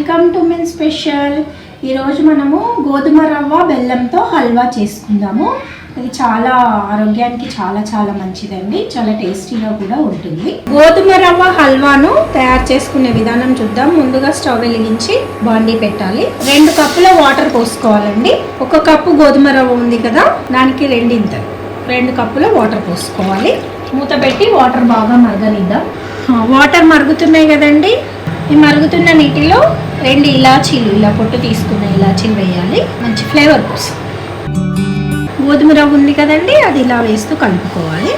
Welcome to men special. ఈరోజు మనము గోధుమ రవ్వ బెల్లంతో హల్వా చేసుకుందాము. ఇది చాలా ఆరోగ్యానికి చాలా మంచిదండి, చాలా టేస్టీగా కూడా ఉంటుంది. గోధుమ రవ్వ హల్వాను తయారు చేసుకునే విధానం చూద్దాం. ముందుగా స్టవ్ వెలిగించి బాండీ పెట్టాలి. 2 కప్పుల వాటర్ పోసుకోవాలండి. 1 కప్పు గోధుమ రవ్వ ఉంది కదా, దానికి 2 కప్పుల వాటర్ పోసుకోవాలి. మూత పెట్టి వాటర్ బాగా మరగనిద్దాం. వాటర్ మరుగుతున్నాయి కదండి, ఈ మరుగుతున్న నీటిలో 2 ఇలాచీలు, ఇలా పొట్టు తీసుకున్న ఇలాచీలు వేయాలి, మంచి ఫ్లేవర్ కోసం. గోధుమ రవ్వ ఉంది కదండి, అది ఇలా వేస్తూ కలుపుకోవాలి.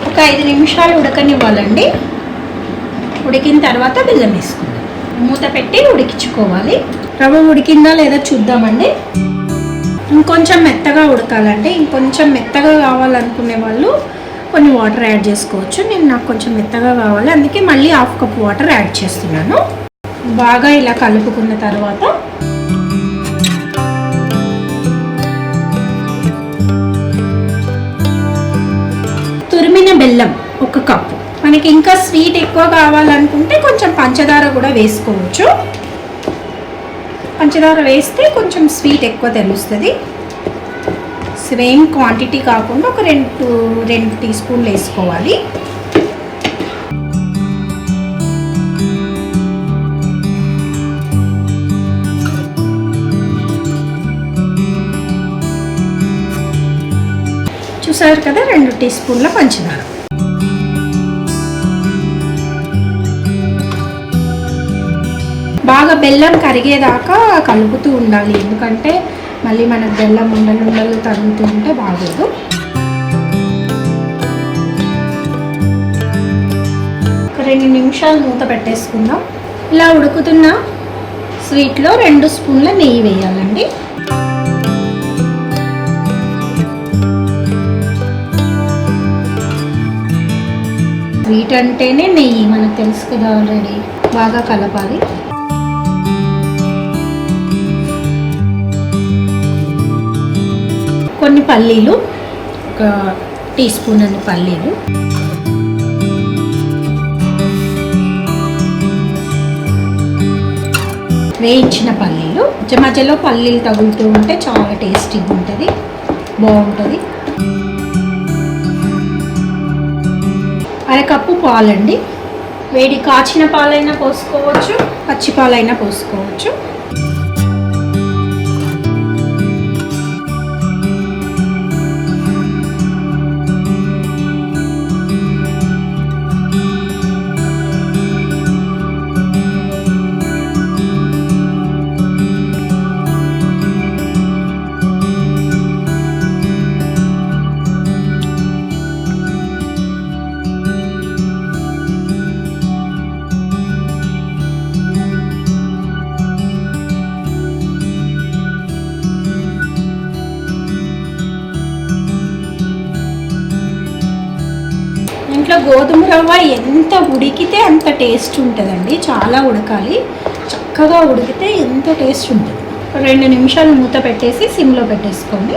ఒక 5 నిమిషాలు ఉడకనివ్వాలండి. ఉడికిన తర్వాత బెల్లం వేసుకుందాం. మూత పెట్టి ఉడికించుకోవాలి. రవ్వ ఉడికిందా లేదా చూద్దామండి. ఇంకొంచెం మెత్తగా ఉడకాలంటే, ఇంకొంచెం మెత్తగా కావాలనుకునే వాళ్ళు కొన్ని వాటర్ యాడ్ చేసుకోవచ్చు. నాకు కొంచెం మెత్తగా కావాలి, అందుకే మళ్ళీ 1/2 కప్ వాటర్ యాడ్ చేస్తున్నాను. బాగా ఇలా కలుపుకున్న తర్వాత తురిమిన బెల్లం 1 కప్పు. మనకి ఇంకా స్వీట్ ఎక్కువ కావాలనుకుంటే కొంచెం పంచదార కూడా వేసుకోవచ్చు. పంచదార వేస్తే కొంచెం స్వీట్ ఎక్కువ తెలుస్తుంది. సేమ్ క్వాంటిటీ కాకుండా ఒక 2 టీ స్పూన్లు వేసుకోవాలి. చూసారు కదా, 2 టీ స్పూన్ల పంచదార. బాగా బెల్లం కరిగేదాకా కలుపుతూ ఉండాలి, ఎందుకంటే మళ్ళీ మనకు బెల్లం ఉండలు తరుగుతూ ఉంటే బాగోదు. ఒక 2 నిమిషాలు మూత పెట్టేసుకుందాం. ఇలా ఉడుకుతున్న స్వీట్లో 2 స్పూన్ల నెయ్యి వేయాలండి. స్వీట్ అంటేనే నెయ్యి, మనకు తెలుసు కదా ఆల్రెడీ. బాగా కలపాలి. కొన్ని పల్లీలు, 1 టీ స్పూన్ అన్ని పల్లీలు, వేయించిన పల్లీలు. మధ్యలో పల్లీలు తగులుతూ ఉంటే చాలా టేస్టీగా ఉంటుంది, బాగుంటుంది. 1/2 కప్పు పాలండి. వేడి కాచిన పాలైనా పోసుకోవచ్చు, పచ్చి పాలైనా పోసుకోవచ్చు. ఇంట్లో గోధుమ రవ్వ ఎంత ఉడికితే అంత టేస్ట్ ఉంటుందండి. చాలా ఉడకాలి, చక్కగా ఉడికితే ఎంత టేస్ట్ ఉంటుంది. 2 నిమిషాలు మూత పెట్టేసి సిమ్లో పెట్టేసుకోండి.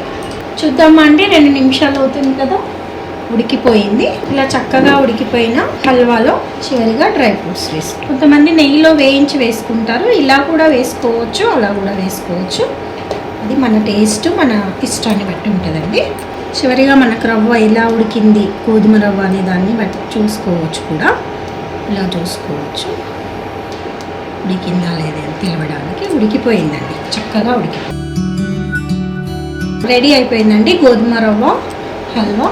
చూద్దామా అండి, 2 నిమిషాలు అవుతుంది కదా, ఉడికిపోయింది. ఇలా చక్కగా ఉడికిపోయిన హల్వాలో చివరిగా డ్రై ఫ్రూట్స్ వేసుకో. కొంతమంది నెయ్యిలో వేయించి వేసుకుంటారు, ఇలా కూడా వేసుకోవచ్చు, అలా కూడా వేసుకోవచ్చు. అది మన టేస్ట్, మన ఇష్టాన్ని బట్టి ఉంటుందండి. చివరిగా మనకు రవ్వ ఎలా ఉడికింది, గోధుమ రవ్వ అనే దాన్ని బట్టి చూసుకోవచ్చు కూడా. ఇలా చూసుకోవచ్చు ఉడికిందా లేదా అని తెలవడానికి. ఉడికిపోయిందండి, చక్కగా ఉడికిపోయింది. రెడీ అయిపోయిందండి గోధుమ రవ్వ హల్వా.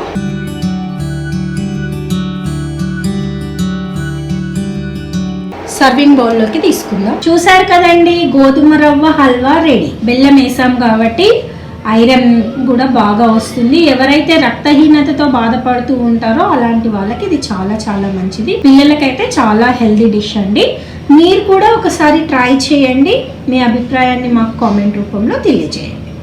సర్వింగ్ బౌల్లోకి తీసుకుందాం. చూసారు కదండి, గోధుమ రవ్వ హల్వా రెడీ. బెల్లం వేసాం కాబట్టి ఐరన్ కూడా బాగా వస్తుంది. ఎవరైతే రక్తహీనతతో బాధపడుతూ ఉంటారో అలాంటి వాళ్ళకి ఇది చాలా మంచిది. పిల్లలకైతే చాలా హెల్దీ డిష్ అండి. మీరు కూడా ఒకసారి ట్రై చేయండి. మీ అభిప్రాయాన్ని మాకు కామెంట్ రూపంలో తెలియజేయండి.